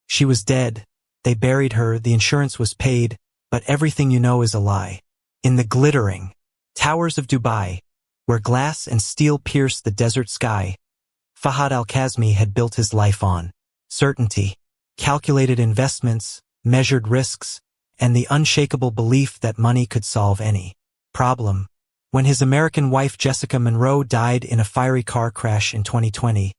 She was dead. They buried her, the insurance was paid, but everything you know is a lie. In the glittering towers of Dubai, where glass and steel pierced the desert sky, Fahad Al-Qasmi had built his life on certainty, calculated investments, measured risks, and the unshakable belief that money could solve any problem. When his American wife Jessica Monroe died in a fiery car crash in 2020,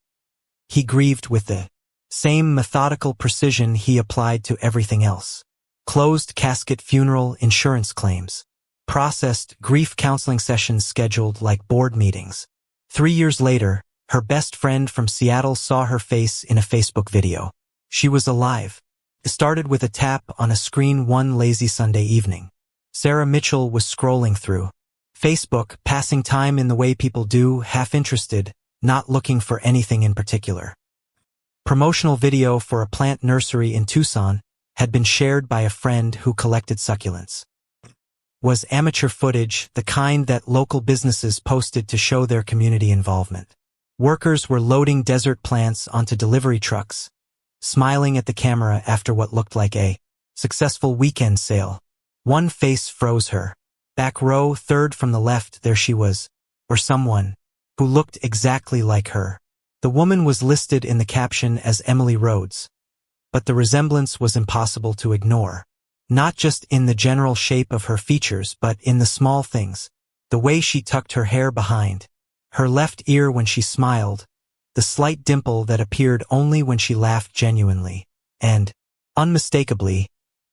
he grieved with the same methodical precision he applied to everything else. Closed casket funeral insurance claims. Processed grief counseling sessions scheduled like board meetings. 3 years later, her best friend from Seattle saw her face in a Facebook video. She was alive. It started with a tap on a screen one lazy Sunday evening. Sarah Mitchell was scrolling through Facebook, passing time in the way people do, half interested, not looking for anything in particular. Promotional video for a plant nursery in Tucson had been shared by a friend who collected succulents. Was amateur footage, the kind that local businesses posted to show their community involvement. Workers were loading desert plants onto delivery trucks, smiling at the camera after what looked like a successful weekend sale. One face froze her. Back row, third from the left, there she was, or someone, who looked exactly like her. The woman was listed in the caption as Emily Rhodes, but the resemblance was impossible to ignore. Not just in the general shape of her features, but in the small things. The way she tucked her hair behind, her left ear when she smiled, the slight dimple that appeared only when she laughed genuinely, and, unmistakably,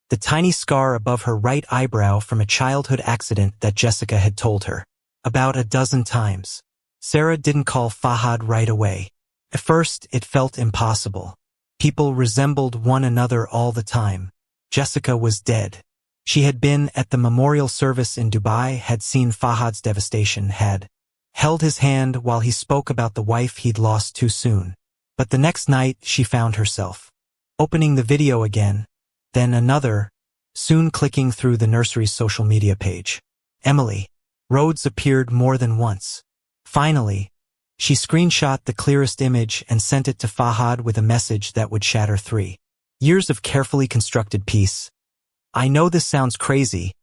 the tiny scar above her right eyebrow from a childhood accident that Jessica had told her about a dozen times. Sarah didn't call Fahad right away. At first, it felt impossible. People resembled one another all the time. Jessica was dead. She had been at the memorial service in Dubai, had seen Fahad's devastation, had held his hand while he spoke about the wife he'd lost too soon. But the next night, she found herself opening the video again, then another, soon clicking through the nursery's social media page. Emily Rhodes appeared more than once. Finally, she screenshot the clearest image and sent it to Fahad with a message that would shatter 3 years of carefully constructed peace. I know this sounds crazy,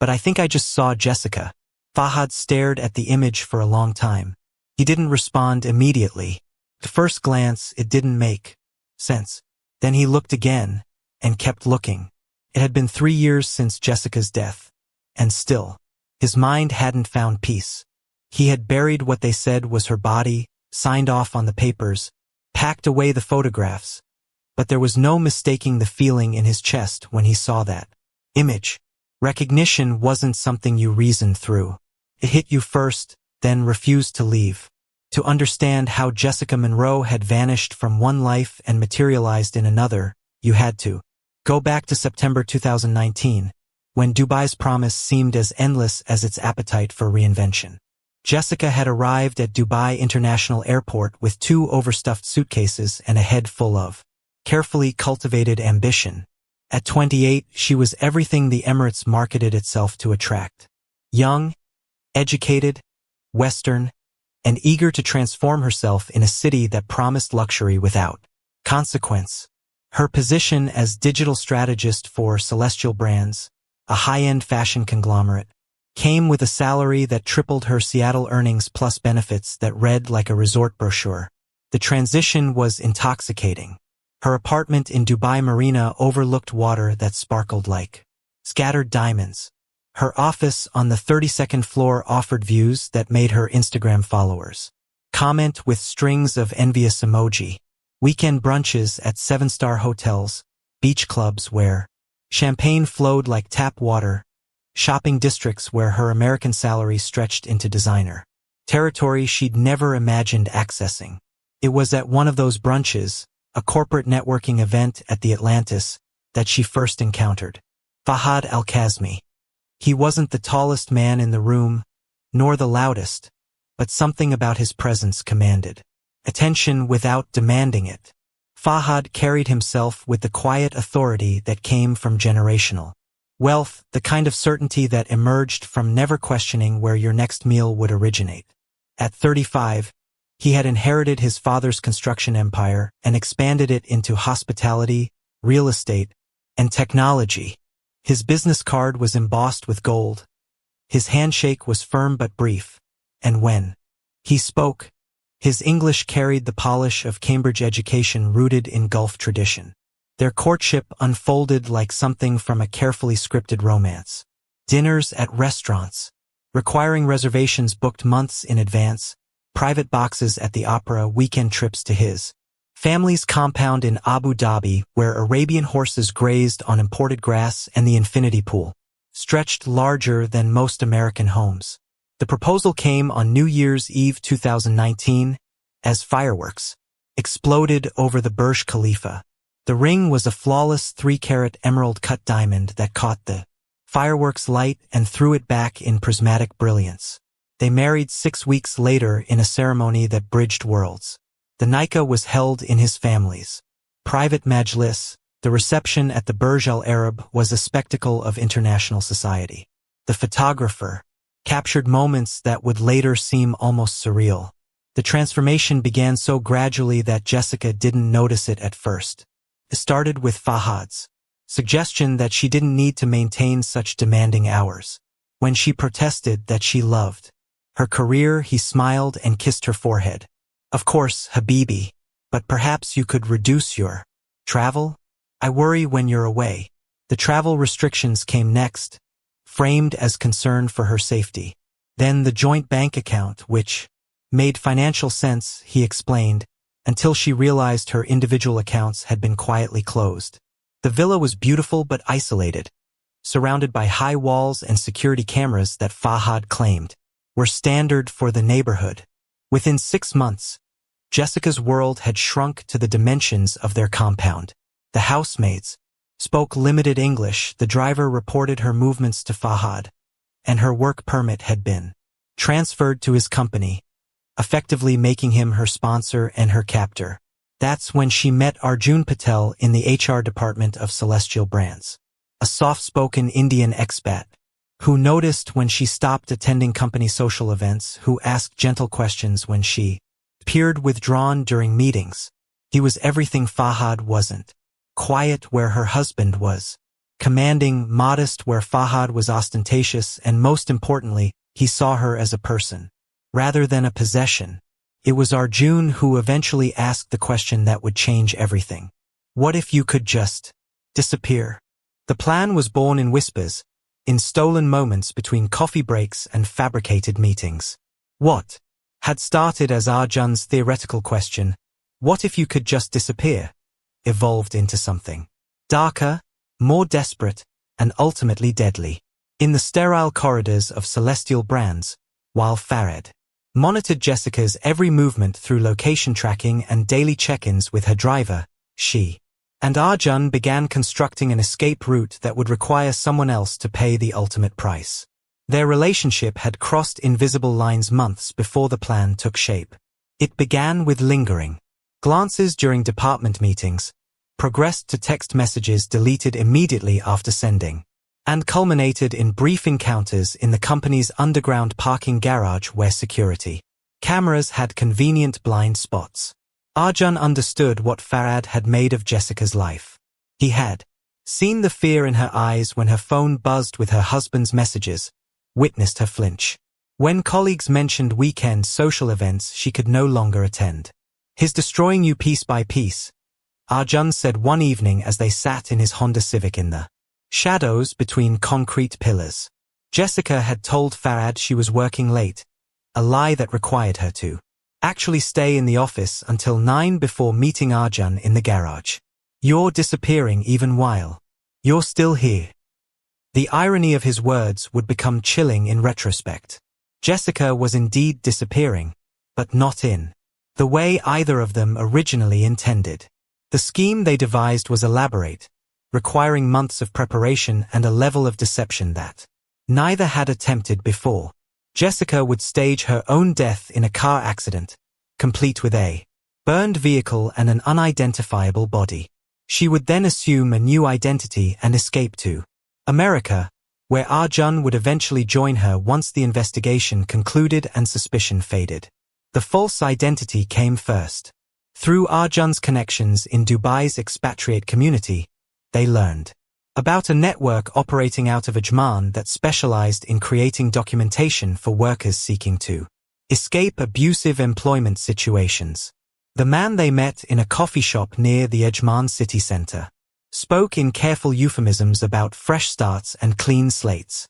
but I think I just saw Jessica. Fahad stared at the image for a long time. He didn't respond immediately. At first glance, it didn't make sense. Then he looked again, and kept looking. It had been 3 years since Jessica's death, and still, his mind hadn't found peace. He had buried what they said was her body, signed off on the papers, packed away the photographs, but there was no mistaking the feeling in his chest when he saw that image. Recognition wasn't something you reasoned through. It hit you first, then refused to leave. To understand how Jessica Monroe had vanished from one life and materialized in another, you had to go back to September 2019, when Dubai's promise seemed as endless as its appetite for reinvention. Jessica had arrived at Dubai International Airport with 2 overstuffed suitcases and a head full of carefully cultivated ambition. At 28, she was everything the Emirates marketed itself to attract. Young, educated, Western, and eager to transform herself in a city that promised luxury without consequence. Her position as digital strategist for Celestial Brands, a high-end fashion conglomerate, came with a salary that tripled her Seattle earnings plus benefits that read like a resort brochure. The transition was intoxicating. Her apartment in Dubai Marina overlooked water that sparkled like scattered diamonds. Her office on the 32nd floor offered views that made her Instagram followers comment with strings of envious emoji. Weekend brunches at 7-star hotels, beach clubs where champagne flowed like tap water, shopping districts where her American salary stretched into designer territory she'd never imagined accessing. It was at one of those brunches, a corporate networking event at the Atlantis, that she first encountered Fahad Al-Qasmi. He wasn't the tallest man in the room, nor the loudest, but something about his presence commanded attention without demanding it. Fahad carried himself with the quiet authority that came from generational wealth, the kind of certainty that emerged from never questioning where your next meal would originate. At 35, he had inherited his father's construction empire and expanded it into hospitality, real estate, and technology. His business card was embossed with gold. His handshake was firm but brief, and when he spoke, his English carried the polish of Cambridge education rooted in Gulf tradition. Their courtship unfolded like something from a carefully scripted romance. Dinners at restaurants, requiring reservations booked months in advance, private boxes at the opera, weekend trips to his family's compound in Abu Dhabi, where Arabian horses grazed on imported grass, and the infinity pool, stretched larger than most American homes. The proposal came on New Year's Eve 2019 as fireworks exploded over the Burj Khalifa. The ring was a flawless 3-carat emerald-cut diamond that caught the fireworks light and threw it back in prismatic brilliance. They married 6 weeks later in a ceremony that bridged worlds. The nikah was held in his family's private majlis. The reception at the Burj Al Arab was a spectacle of international society. The photographer captured moments that would later seem almost surreal. The transformation began so gradually that Jessica didn't notice it at first. It started with Fahad's suggestion that she didn't need to maintain such demanding hours. When she protested that she loved her career, he smiled and kissed her forehead. Of course, Habibi, but perhaps you could reduce your travel? I worry when you're away. The travel restrictions came next, framed as concern for her safety. Then the joint bank account, which made financial sense, he explained, until she realized her individual accounts had been quietly closed. The villa was beautiful but isolated, surrounded by high walls and security cameras that Fahad claimed were standard for the neighborhood. Within 6 months, Jessica's world had shrunk to the dimensions of their compound. The housemaids spoke limited English, the driver reported her movements to Fahad, and her work permit had been transferred to his company, effectively making him her sponsor and her captor. That's when she met Arjun Patel in the HR department of Celestial Brands, a soft-spoken Indian expat who noticed when she stopped attending company social events, who asked gentle questions when she appeared withdrawn during meetings. He was everything Fahad wasn't. Quiet where her husband was. Commanding, modest where Fahad was ostentatious, and most importantly, he saw her as a person, rather than a possession. It was Arjun who eventually asked the question that would change everything. What if you could just disappear? The plan was born in whispers, in stolen moments between coffee breaks and fabricated meetings. What had started as Arjun's theoretical question, what if you could just disappear, evolved into something darker, more desperate, and ultimately deadly. In the sterile corridors of Celestial Brands, while Fahad monitored Jessica's every movement through location tracking and daily check-ins with her driver, she and Arjun began constructing an escape route that would require someone else to pay the ultimate price. Their relationship had crossed invisible lines months before the plan took shape. It began with lingering glances during department meetings, progressed to text messages deleted immediately after sending, and culminated in brief encounters in the company's underground parking garage where security cameras had convenient blind spots. Arjun understood what Fahad had made of Jessica's life. He had seen the fear in her eyes when her phone buzzed with her husband's messages, witnessed her flinch when colleagues mentioned weekend social events she could no longer attend. He's destroying you piece by piece, Arjun said one evening as they sat in his Honda Civic in the shadows between concrete pillars. Jessica had told Fahad she was working late, a lie that required her to actually stay in the office until 9 before meeting Arjun in the garage. You're disappearing even while you're still here. The irony of his words would become chilling in retrospect. Jessica was indeed disappearing, but not in the way either of them originally intended. The scheme they devised was elaborate, requiring months of preparation and a level of deception that neither had attempted before. Jessica would stage her own death in a car accident, complete with a burned vehicle and an unidentifiable body. She would then assume a new identity and escape to America, where Arjun would eventually join her once the investigation concluded and suspicion faded. The false identity came first. Through Arjun's connections in Dubai's expatriate community, they learned about a network operating out of Ajman that specialized in creating documentation for workers seeking to escape abusive employment situations. The man they met in a coffee shop near the Ajman city center spoke in careful euphemisms about fresh starts and clean slates.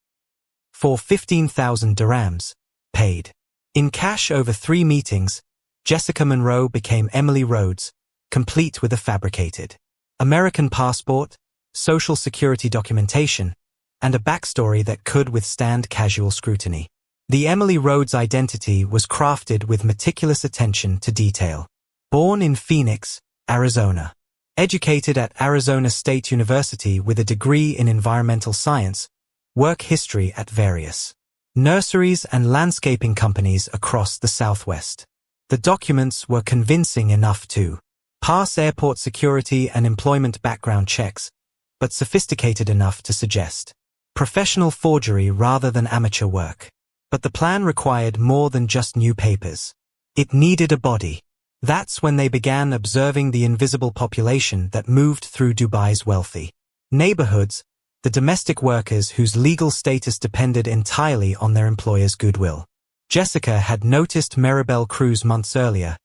For 15,000 dirhams, paid in cash over 3 meetings, Jessica Monroe became Emily Rhodes, complete with a fabricated American passport, social security documentation, and a backstory that could withstand casual scrutiny. The Emily Rhodes identity was crafted with meticulous attention to detail. Born in Phoenix, Arizona. Educated at Arizona State University with a degree in environmental science, work history at various nurseries and landscaping companies across the Southwest. The documents were convincing enough to pass airport security and employment background checks, but sophisticated enough to suggest professional forgery rather than amateur work. But the plan required more than just new papers. It needed a body. That's when they began observing the invisible population that moved through Dubai's wealthy neighborhoods, the domestic workers whose legal status depended entirely on their employer's goodwill. Jessica had noticed Maribel Cruz months earlier,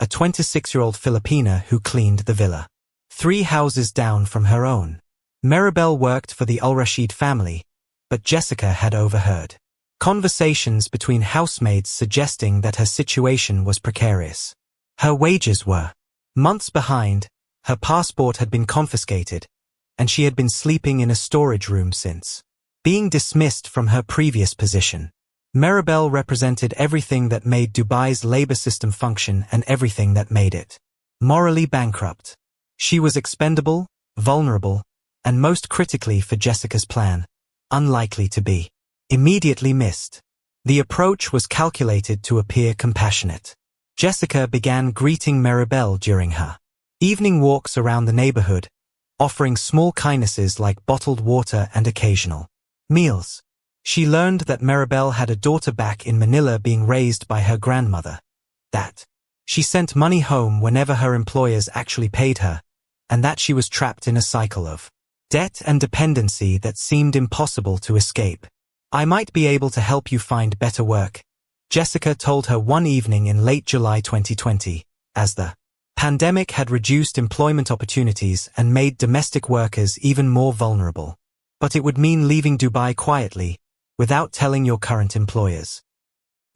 a 26-year-old Filipina who cleaned the villa 3 houses down from her own. Maribel worked for the Al-Rashid family, but Jessica had overheard conversations between housemaids suggesting that her situation was precarious. Her wages were months behind, her passport had been confiscated, and she had been sleeping in a storage room since being dismissed from her previous position. Maribel represented everything that made Dubai's labor system function and everything that made it morally bankrupt. She was expendable, vulnerable, and most critically for Jessica's plan, unlikely to be immediately missed. The approach was calculated to appear compassionate. Jessica began greeting Maribel during her evening walks around the neighborhood, offering small kindnesses like bottled water and occasional meals. She learned that Maribel had a daughter back in Manila being raised by her grandmother, that she sent money home whenever her employers actually paid her, and that she was trapped in a cycle of debt and dependency that seemed impossible to escape. "I might be able to help you find better work," Jessica told her one evening in late July 2020, as the pandemic had reduced employment opportunities and made domestic workers even more vulnerable. But it would mean leaving Dubai quietly, without telling your current employers.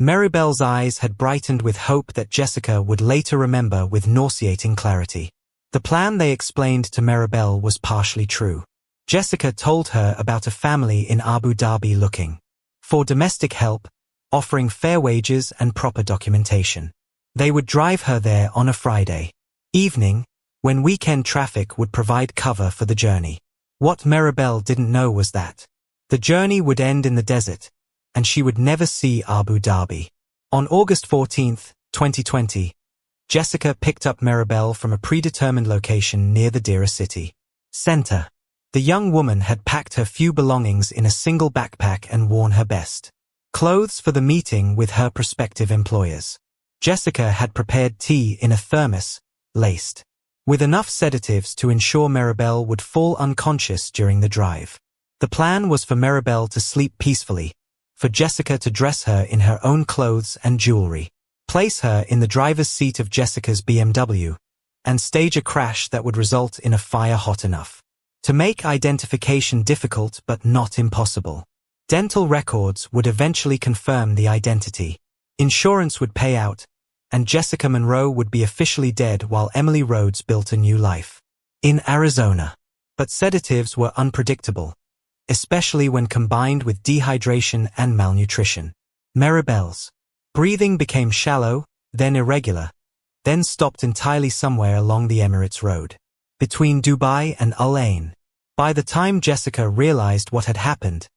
Maribel's eyes had brightened with hope that Jessica would later remember with nauseating clarity. The plan they explained to Maribel was partially true. Jessica told her about a family in Abu Dhabi looking for domestic help, offering fair wages and proper documentation. They would drive her there on a Friday evening, when weekend traffic would provide cover for the journey. What Maribel didn't know was that the journey would end in the desert, and she would never see Abu Dhabi. On August 14, 2020, Jessica picked up Maribel from a predetermined location near the Dira city center. The young woman had packed her few belongings in a single backpack and worn her best clothes for the meeting with her prospective employers. Jessica had prepared tea in a thermos, laced with enough sedatives to ensure Maribel would fall unconscious during the drive. The plan was for Maribel to sleep peacefully, for Jessica to dress her in her own clothes and jewelry, place her in the driver's seat of Jessica's BMW, and stage a crash that would result in a fire hot enough to make identification difficult but not impossible. Dental records would eventually confirm the identity. Insurance would pay out, and Jessica Monroe would be officially dead while Emily Rhodes built a new life in Arizona. But sedatives were unpredictable, especially when combined with dehydration and malnutrition. Maribel's breathing became shallow, then irregular, then stopped entirely somewhere along the Emirates Road between Dubai and Al Ain. By the time Jessica realized what had happened,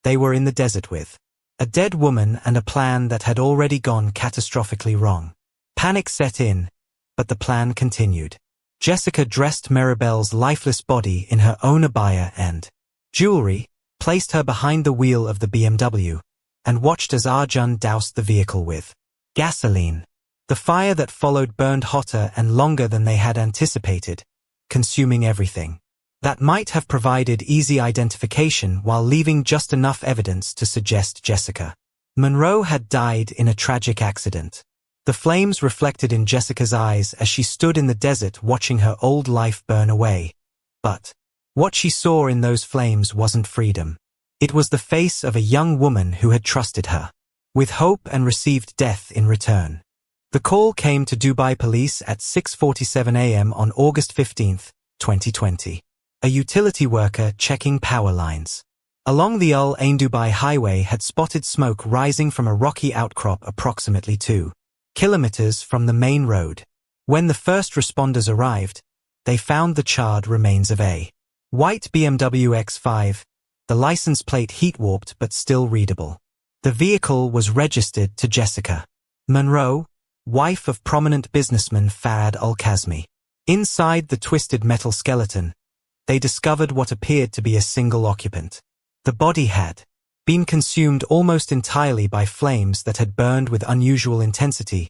they were in the desert with a dead woman and a plan that had already gone catastrophically wrong. Panic set in, but the plan continued. Jessica dressed Maribel's lifeless body in her own abaya and jewelry, placed her behind the wheel of the BMW, and watched as Arjun doused the vehicle with gasoline. The fire that followed burned hotter and longer than they had anticipated, consuming everything that might have provided easy identification while leaving just enough evidence to suggest Jessica. Monroe had died in a tragic accident. The flames reflected in Jessica's eyes as she stood in the desert watching her old life burn away. But what she saw in those flames wasn't freedom. It was the face of a young woman who had trusted her with hope and received death in return. The call came to Dubai police at 6:47 a.m. on August 15, 2020. A utility worker checking power lines along the Al Ain Dubai highway had spotted smoke rising from a rocky outcrop approximately 2 kilometers from the main road. When the first responders arrived, they found the charred remains of a white BMW X5, the license plate heat-warped but still readable. The vehicle was registered to Jessica Monroe, wife of prominent businessman Fahad Al-Qasmi. Inside the twisted metal skeleton, they discovered what appeared to be a single occupant. The body had been consumed almost entirely by flames that had burned with unusual intensity,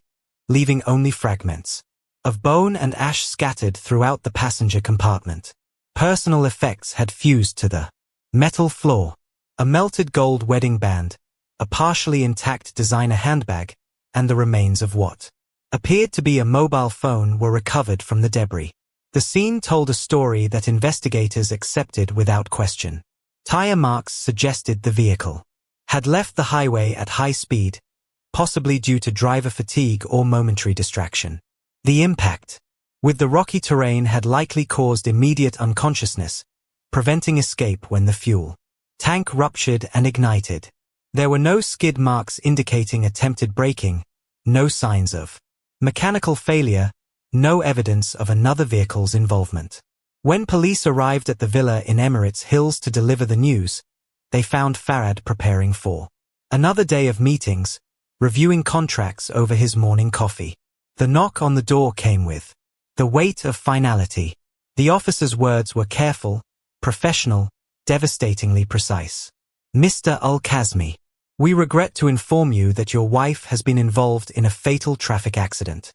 leaving only fragments of bone and ash scattered throughout the passenger compartment. Personal effects had fused to the metal floor. A melted gold wedding band, a partially intact designer handbag, and the remains of what appeared to be a mobile phone were recovered from the debris. The scene told a story that investigators accepted without question. Tire marks suggested the vehicle had left the highway at high speed, possibly due to driver fatigue or momentary distraction. The impact with the rocky terrain had likely caused immediate unconsciousness, preventing escape when the fuel tank ruptured and ignited. There were no skid marks indicating attempted braking, no signs of mechanical failure, no evidence of another vehicle's involvement. When police arrived at the villa in Emirates Hills to deliver the news, they found Fahad preparing for another day of meetings, reviewing contracts over his morning coffee. The knock on the door came with the weight of finality. The officer's words were careful, professional, devastatingly precise. Mr. Al-Qasmi, we regret to inform you that your wife has been involved in a fatal traffic accident.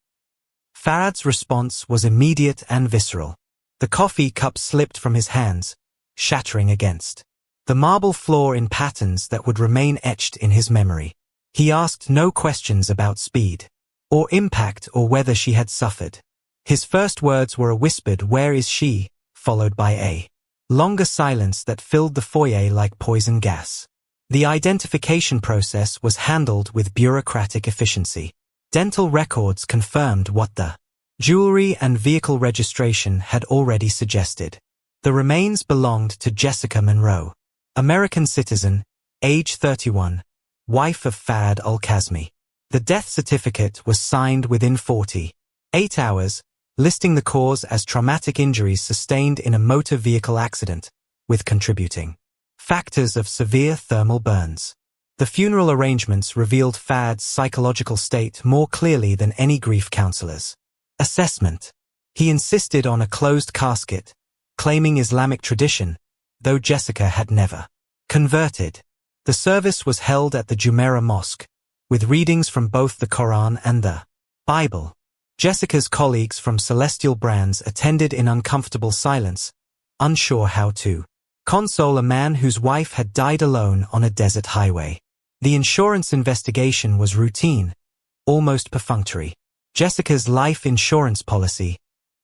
Fahad's response was immediate and visceral. The coffee cup slipped from his hands, shattering against the marble floor in patterns that would remain etched in his memory. He asked no questions about speed or impact or whether she had suffered. His first words were a whispered "Where is she?" followed by a longer silence that filled the foyer like poison gas. The identification process was handled with bureaucratic efficiency. Dental records confirmed what the jewelry and vehicle registration had already suggested. The remains belonged to Jessica Monroe, American citizen, age 31, wife of Fahad Al-Qasmi. The death certificate was signed within 48 hours, listing the cause as traumatic injuries sustained in a motor vehicle accident, with contributing factors of severe thermal burns. The funeral arrangements revealed Fahad's psychological state more clearly than any grief counselor's assessment. He insisted on a closed casket, claiming Islamic tradition, though Jessica had never converted. The service was held at the Jumeirah Mosque, with readings from both the Quran and the Bible. Jessica's colleagues from Celestial Brands attended in uncomfortable silence, unsure how to console a man whose wife had died alone on a desert highway. The insurance investigation was routine, almost perfunctory. Jessica's life insurance policy,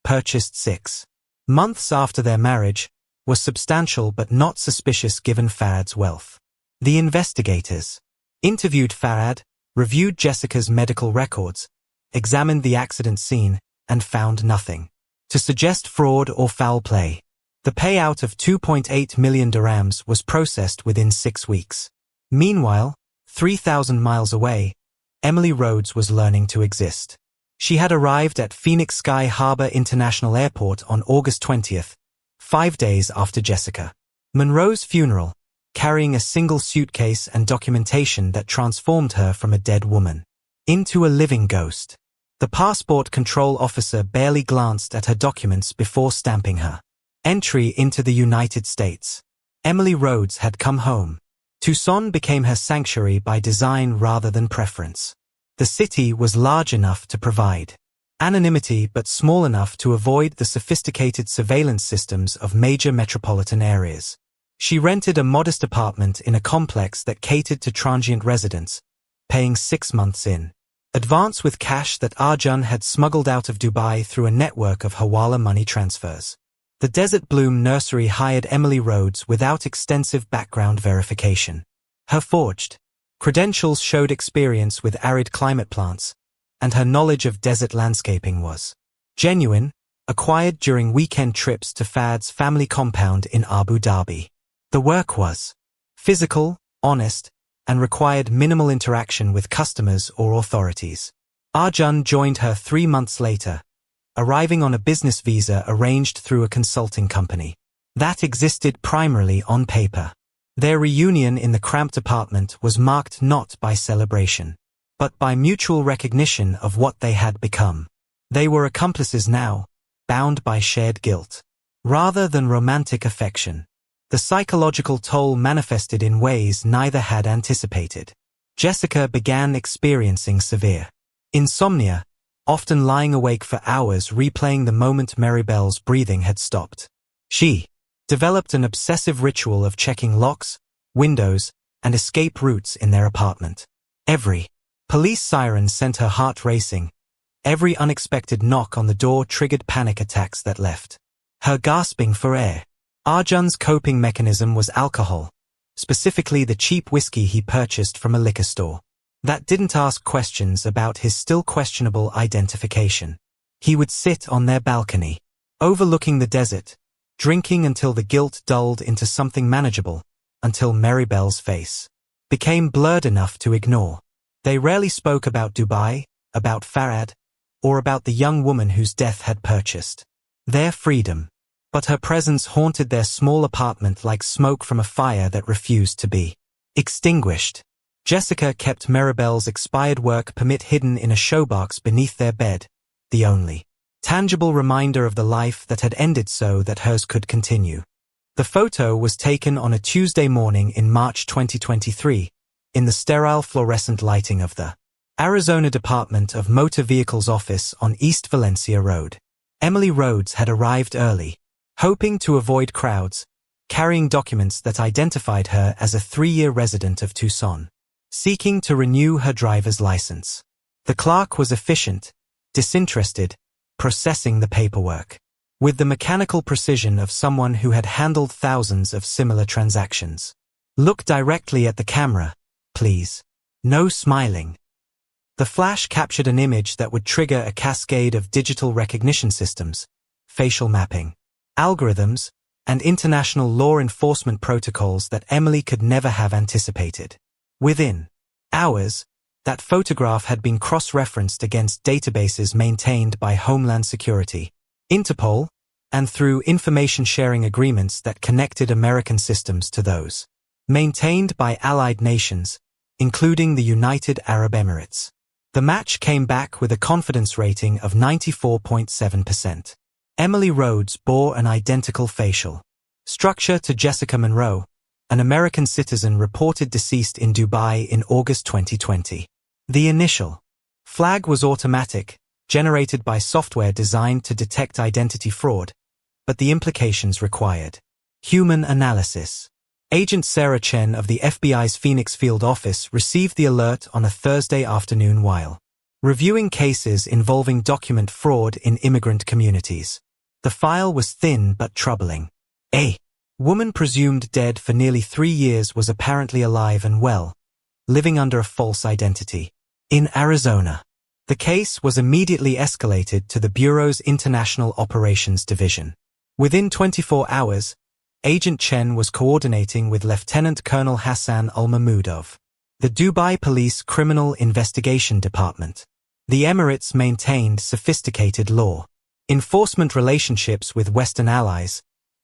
purchased 6 months after their marriage, was substantial but not suspicious given Fahad's wealth. The investigators interviewed Fahad, reviewed Jessica's medical records, examined the accident scene, and found nothing to suggest fraud or foul play. The payout of 2.8 million dirhams was processed within 6 weeks. Meanwhile, 3,000 miles away, Emily Rhodes was learning to exist. She had arrived at Phoenix Sky Harbor International Airport on August 20th, 5 days after Jessica Monroe's funeral, carrying a single suitcase and documentation that transformed her from a dead woman into a living ghost. The passport control officer barely glanced at her documents before stamping her entry into the United States. Emily Rhodes had come home. Tucson became her sanctuary by design rather than preference. The city was large enough to provide Anonymity but small enough to avoid the sophisticated surveillance systems of major metropolitan areas. She rented a modest apartment in a complex that catered to transient residents, paying 6 months in advance with cash that Arjun had smuggled out of Dubai through a network of Hawala money transfers. The Desert Bloom nursery hired Emily Rhodes without extensive background verification. Her forged credentials showed experience with arid climate plants, and her knowledge of desert landscaping was genuine, acquired during weekend trips to Fahad's family compound in Abu Dhabi. The work was physical, honest, and required minimal interaction with customers or authorities. Arjun joined her 3 months later, arriving on a business visa arranged through a consulting company that existed primarily on paper. Their reunion in the cramped apartment was marked not by celebration, but by mutual recognition of what they had become. They were accomplices now, bound by shared guilt, rather than romantic affection. The psychological toll manifested in ways neither had anticipated. Jessica began experiencing severe insomnia, often lying awake for hours replaying the moment Maribel's breathing had stopped. She developed an obsessive ritual of checking locks, windows, and escape routes in their apartment. Every police siren sent her heart racing. Every unexpected knock on the door triggered panic attacks that left her gasping for air. Arjun's coping mechanism was alcohol, specifically the cheap whiskey he purchased from a liquor store that didn't ask questions about his still questionable identification. He would sit on their balcony, overlooking the desert, drinking until the guilt dulled into something manageable, until Maribel's face became blurred enough to ignore. They rarely spoke about Dubai, about Fahad, or about the young woman whose death had purchased their freedom. But her presence haunted their small apartment like smoke from a fire that refused to be extinguished. Jessica kept Maribel's expired work permit hidden in a showbox beneath their bed, the only tangible reminder of the life that had ended so that hers could continue. The photo was taken on a Tuesday morning in March 2023, in the sterile fluorescent lighting of the Arizona Department of Motor Vehicles office on East Valencia Road. Emily Rhodes had arrived early, hoping to avoid crowds, carrying documents that identified her as a 3-year resident of Tucson, seeking to renew her driver's license. The clerk was efficient, disinterested, processing the paperwork with the mechanical precision of someone who had handled thousands of similar transactions. "Look directly at the camera, please. No smiling." The flash captured an image that would trigger a cascade of digital recognition systems, facial mapping algorithms, and international law enforcement protocols that Emily could never have anticipated. Within hours, that photograph had been cross-referenced against databases maintained by Homeland Security, Interpol, and through information-sharing agreements that connected American systems to those maintained by allied nations, including the United Arab Emirates. The match came back with a confidence rating of 94.7%. Emily Rhodes bore an identical facial structure to Jessica Monroe, an American citizen reported deceased in Dubai in August 2020. The initial flag was automatic, generated by software designed to detect identity fraud, but the implications required human analysis. Agent Sarah Chen of the FBI's Phoenix Field office received the alert on a Thursday afternoon while reviewing cases involving document fraud in immigrant communities. The file was thin but troubling. A woman presumed dead for nearly 3 years was apparently alive and well, living under a false identity in Arizona. The case was immediately escalated to the Bureau's International Operations Division. Within 24 hours, Agent Chen was coordinating with Lieutenant Colonel Hassan Al-Mahmoud of the Dubai Police Criminal Investigation Department. The Emirates maintained sophisticated law enforcement relationships with Western allies,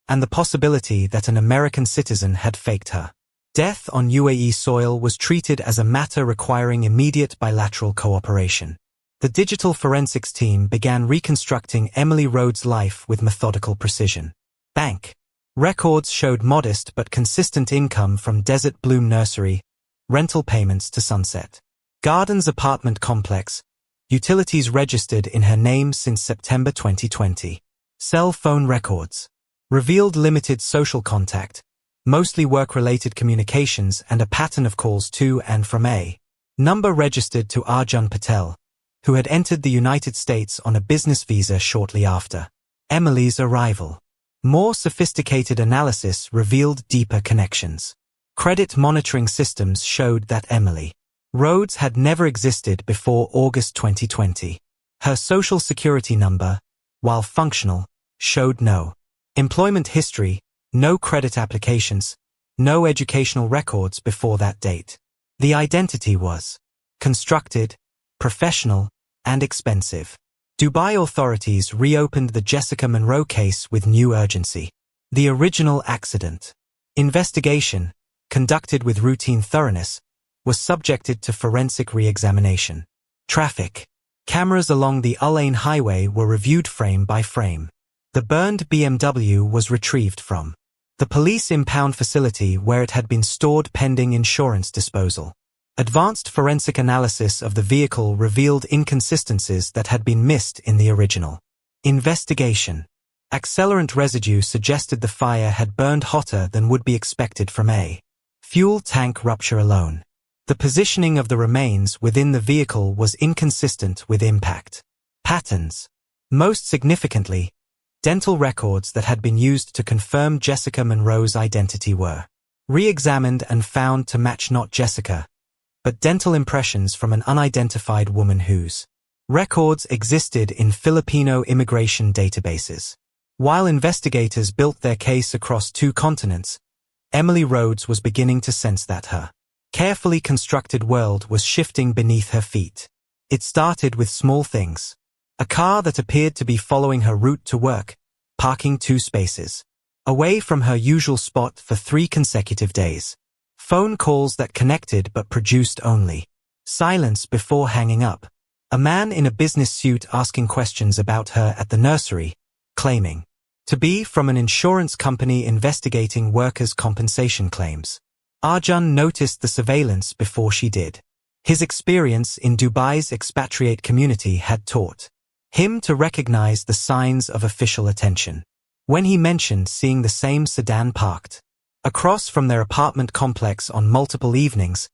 and the possibility that an American citizen had faked her death on UAE soil was treated as a matter requiring immediate bilateral cooperation. The digital forensics team began reconstructing Emily Rhodes' life with methodical precision. Bank records showed modest but consistent income from Desert Bloom Nursery, rental payments to Sunset Gardens apartment complex, Utilities registered in her name since September 2020. Cell phone records. Revealed limited social contact, mostly work-related communications and a pattern of calls to and from a number registered to Arjun Patel, who had entered the United States on a business visa shortly after Emily's arrival. More sophisticated analysis revealed deeper connections. Credit monitoring systems showed that Emily Rhodes had never existed before August 2020. Her social security number, while functional, showed no employment history, no credit applications, no educational records before that date. The identity was constructed, professional, and expensive. Dubai authorities reopened the Jessica Monroe case with new urgency. The original accident investigation, conducted with routine thoroughness, was subjected to forensic re-examination. Traffic cameras along the Al Ain highway were reviewed frame by frame. The burned BMW was retrieved from the police impound facility where it had been stored pending insurance disposal. Advanced forensic analysis of the vehicle revealed inconsistencies that had been missed in the original investigation. Accelerant residue suggested the fire had burned hotter than would be expected from a fuel tank rupture alone. The positioning of the remains within the vehicle was inconsistent with impact patterns. Most significantly, dental records that had been used to confirm Jessica Monroe's identity were re-examined and found to match not Jessica, but dental impressions from an unidentified woman whose records existed in Filipino immigration databases. While investigators built their case across 2 continents, Emily Rhodes was beginning to sense that her carefully constructed world was shifting beneath her feet. It started with small things. A car that appeared to be following her route to work, parking 2 spaces away from her usual spot for 3 consecutive days. Phone calls that connected but produced only silence before hanging up. A man in a business suit asking questions about her at the nursery, claiming to be from an insurance company investigating workers' compensation claims. Arjun noticed the surveillance before she did. His experience in Dubai's expatriate community had taught him to recognize the signs of official attention. When he mentioned seeing the same sedan parked across from their apartment complex on multiple evenings,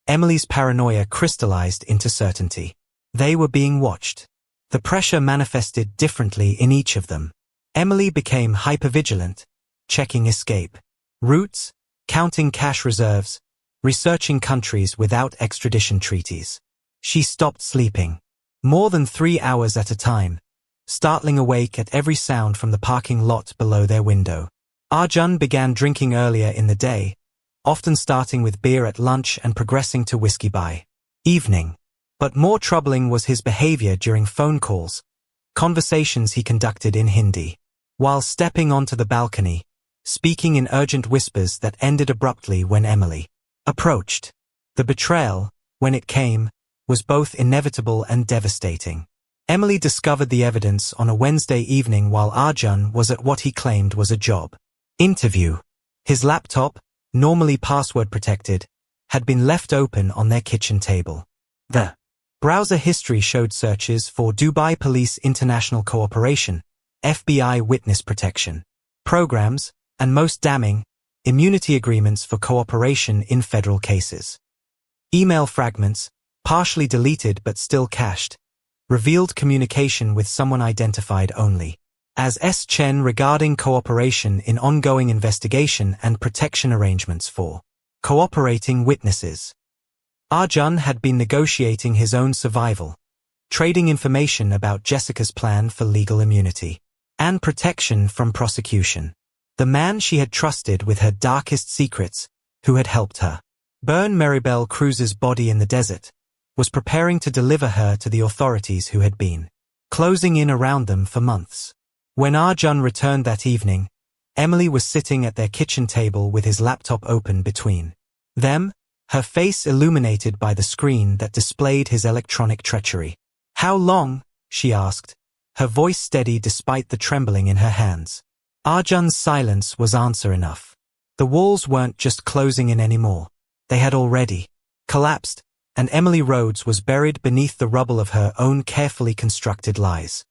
Emily's paranoia crystallized into certainty. They were being watched. The pressure manifested differently in each of them. Emily became hypervigilant, checking escape routes, counting cash reserves, researching countries without extradition treaties. She stopped sleeping more than 3 hours at a time, startling awake at every sound from the parking lot below their window. Arjun began drinking earlier in the day, often starting with beer at lunch and progressing to whiskey by evening. But more troubling was his behavior during phone calls, conversations he conducted in Hindi. While stepping onto the balcony, speaking in urgent whispers that ended abruptly when Emily approached. The betrayal, when it came, was both inevitable and devastating. Emily discovered the evidence on a Wednesday evening while Arjun was at what he claimed was a job interview. His laptop, normally password protected, had been left open on their kitchen table. The browser history showed searches for Dubai Police International Cooperation, FBI Witness Protection programs, and most damning, immunity agreements for cooperation in federal cases. Email fragments, partially deleted but still cached, revealed communication with someone identified only as S. Chen regarding cooperation in ongoing investigation and protection arrangements for cooperating witnesses. Arjun had been negotiating his own survival, trading information about Jessica's plan for legal immunity and protection from prosecution. The man she had trusted with her darkest secrets, who had helped her burn Maribel Cruz's body in the desert, was preparing to deliver her to the authorities who had been closing in around them for months. When Arjun returned that evening, Emily was sitting at their kitchen table with his laptop open between them, her face illuminated by the screen that displayed his electronic treachery. "How long?" she asked, her voice steady despite the trembling in her hands. Arjun's silence was answer enough. The walls weren't just closing in anymore. They had already collapsed, and Emily Rhodes was buried beneath the rubble of her own carefully constructed lies.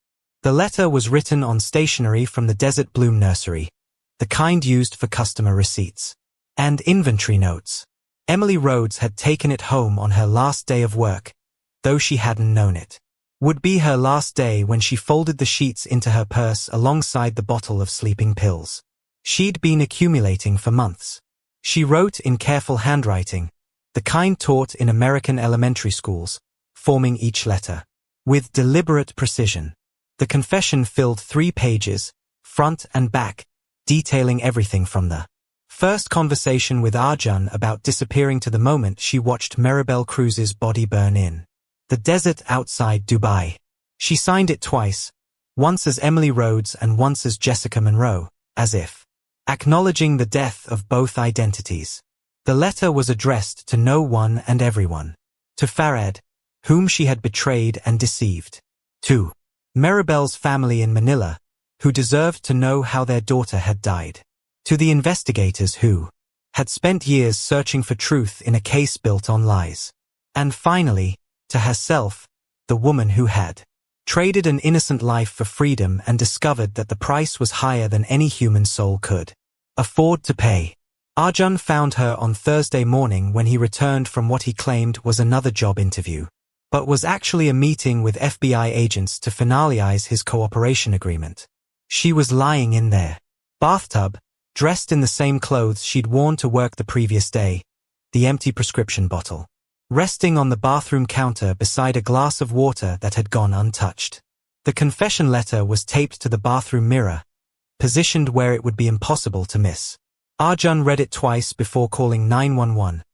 The letter was written on stationery from the Desert Bloom Nursery, the kind used for customer receipts and inventory notes. Emily Rhodes had taken it home on her last day of work, though she hadn't known it. Would be her last day when she folded the sheets into her purse alongside the bottle of sleeping pills she'd been accumulating for months. She wrote in careful handwriting, the kind taught in American elementary schools, forming each letter with deliberate precision. The confession filled 3 pages, front and back, detailing everything from the first conversation with Arjun about disappearing to the moment she watched Maribel Cruz's body burn in the desert outside Dubai. She signed it twice, once as Emily Rhodes and once as Jessica Monroe, as if acknowledging the death of both identities. The letter was addressed to no one and everyone. To Fahad, whom she had betrayed and deceived. To Maribel's family in Manila, who deserved to know how their daughter had died. To the investigators who had spent years searching for truth in a case built on lies. And finally, to herself, the woman who had traded an innocent life for freedom and discovered that the price was higher than any human soul could afford to pay. Arjun found her on Thursday morning when he returned from what he claimed was another job interview, but was actually a meeting with FBI agents to finalize his cooperation agreement. She was lying in their bathtub, dressed in the same clothes she'd worn to work the previous day, the empty prescription bottle resting on the bathroom counter beside a glass of water that had gone untouched. The confession letter was taped to the bathroom mirror, positioned where it would be impossible to miss. Arjun read it twice before calling 911,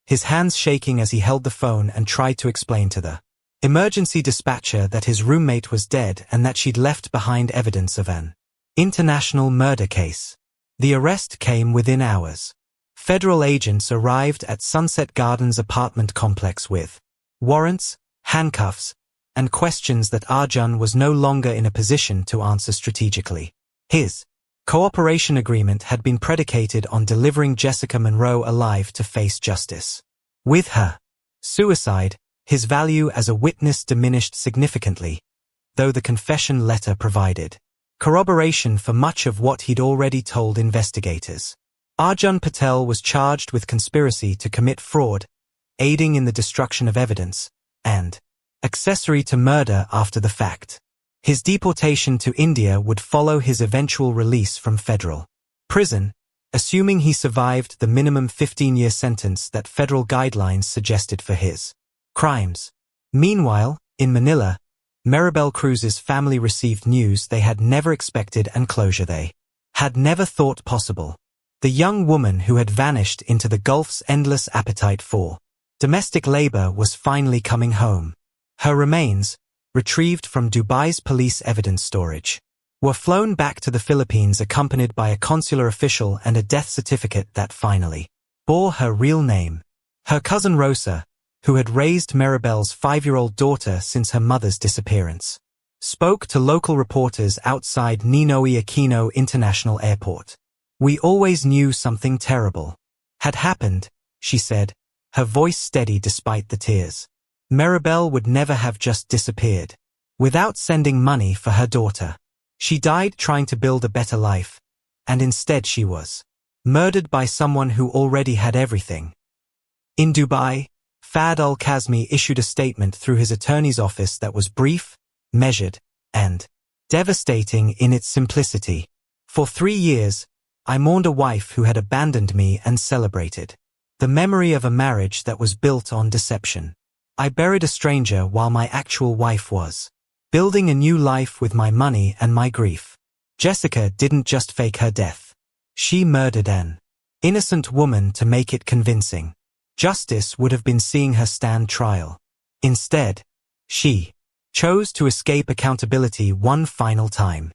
his hands shaking as he held the phone and tried to explain to the emergency dispatcher that his roommate was dead and that she'd left behind evidence of an international murder case. The arrest came within hours. Federal agents arrived at Sunset Gardens apartment complex with warrants, handcuffs, and questions that Arjun was no longer in a position to answer strategically. His cooperation agreement had been predicated on delivering Jessica Monroe alive to face justice. With her suicide, his value as a witness diminished significantly, though the confession letter provided corroboration for much of what he'd already told investigators. Arjun Patel was charged with conspiracy to commit fraud, aiding in the destruction of evidence, and accessory to murder after the fact. His deportation to India would follow his eventual release from federal prison, assuming he survived the minimum 15-year sentence that federal guidelines suggested for his crimes. Meanwhile, in Manila, Maribel Cruz's family received news they had never expected and closure they had never thought possible. The young woman who had vanished into the Gulf's endless appetite for domestic labor was finally coming home. Her remains, retrieved from Dubai's police evidence storage, were flown back to the Philippines accompanied by a consular official and a death certificate that finally bore her real name. Her cousin Rosa, who had raised Maribel's 5-year-old daughter since her mother's disappearance, spoke to local reporters outside Ninoy Aquino International Airport. "We always knew something terrible had happened," she said, her voice steady despite the tears. Maribel would never have just disappeared without sending money for her daughter. She died trying to build a better life, and instead she was murdered by someone who already had everything. In Dubai, Fahad Al-Qasmi issued a statement through his attorney's office that was brief, measured, and devastating in its simplicity. "For 3 years, I mourned a wife who had abandoned me and celebrated the memory of a marriage that was built on deception. I buried a stranger while my actual wife was building a new life with my money and my grief. Jessica didn't just fake her death. She murdered an innocent woman to make it convincing. Justice would have been seeing her stand trial. Instead, she chose to escape accountability one final time."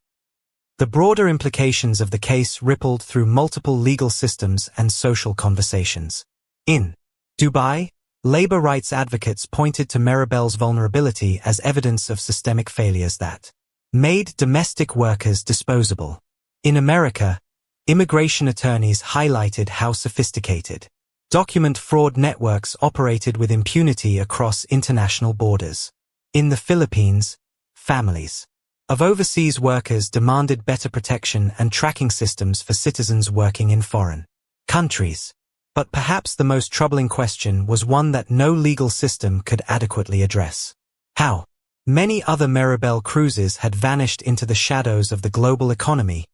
The broader implications of the case rippled through multiple legal systems and social conversations. In Dubai, labor rights advocates pointed to Maribel's vulnerability as evidence of systemic failures that made domestic workers disposable. In America, immigration attorneys highlighted how sophisticated Document fraud networks operated with impunity across international borders. In the Philippines, families of overseas workers demanded better protection and tracking systems for citizens working in foreign countries. But perhaps the most troubling question was one that no legal system could adequately address. How many other Maribel Cruzes had vanished into the shadows of the global economy,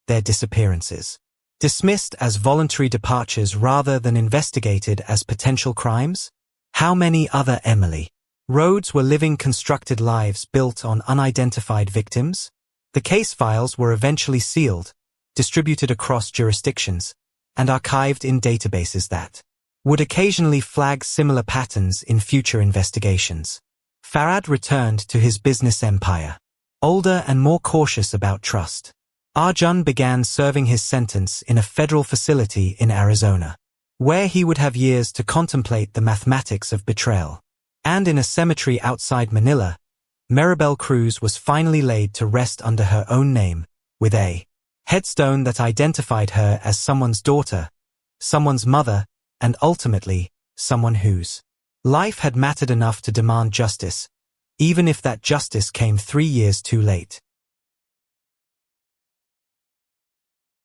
their disappearances dismissed as voluntary departures rather than investigated as potential crimes? How many other Emily Rhodes were living constructed lives built on unidentified victims? The case files were eventually sealed, distributed across jurisdictions, and archived in databases that would occasionally flag similar patterns in future investigations. Fahad returned to his business empire, older and more cautious about trust. Arjun began serving his sentence in a federal facility in Arizona, where he would have years to contemplate the mathematics of betrayal. And in a cemetery outside Manila, Maribel Cruz was finally laid to rest under her own name, with a headstone that identified her as someone's daughter, someone's mother, and ultimately, someone whose life had mattered enough to demand justice, even if that justice came 3 years too late.